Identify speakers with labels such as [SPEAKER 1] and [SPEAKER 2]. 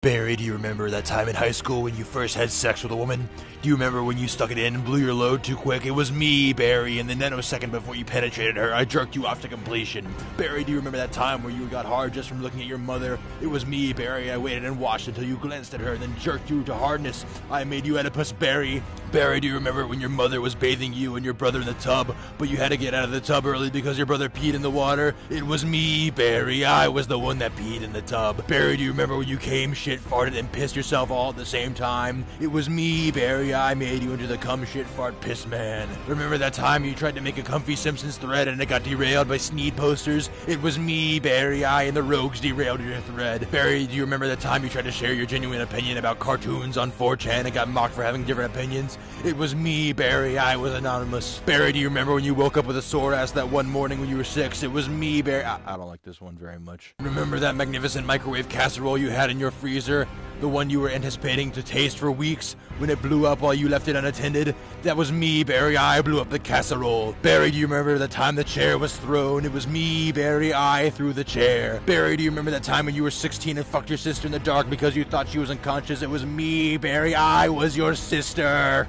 [SPEAKER 1] Barry, do you remember that time in high school when you first had sex with a woman? Do you remember when you stuck it in and blew your load too quick? It was me, Barry, and the nanosecond before you penetrated her, I jerked you off to completion. Barry, do you remember that time where you got hard just from looking at your mother? It was me, Barry, I waited and watched until you glanced at her and then jerked you to hardness. I made you Oedipus, Barry. Barry, do you remember when your mother was bathing you and your brother in the tub, but you had to get out of the tub early because your brother peed in the water? It was me, Barry, I was the one that peed in the tub. Barry, do you remember when you came, shit, farted, and pissed yourself all at the same time? It was me, Barry, I made you into the cum, shit, fart, piss man. Remember that time you tried to make a comfy Simpsons thread and it got derailed by Sneed posters? It was me, Barry, I and the rogues derailed your thread. Barry, do you remember that time you tried to share your genuine opinion about cartoons on 4chan and got mocked for having different opinions? It was me, Barry, I was anonymous. Barry, do you remember when you woke up with a sore ass that one morning when you were 6? It was me, Barry. I don't like this one very much. Remember that magnificent microwave casserole you had in your freezer? The one you were anticipating to taste for weeks when it blew up while you left it unattended? That was me, Barry, I blew up the casserole. Barry, do you remember the time the chair was thrown? It was me, Barry, I threw the chair. Barry, do you remember that time when you were 16 and fucked your sister in the dark because you thought she was unconscious? It was me, Barry, I was your sister.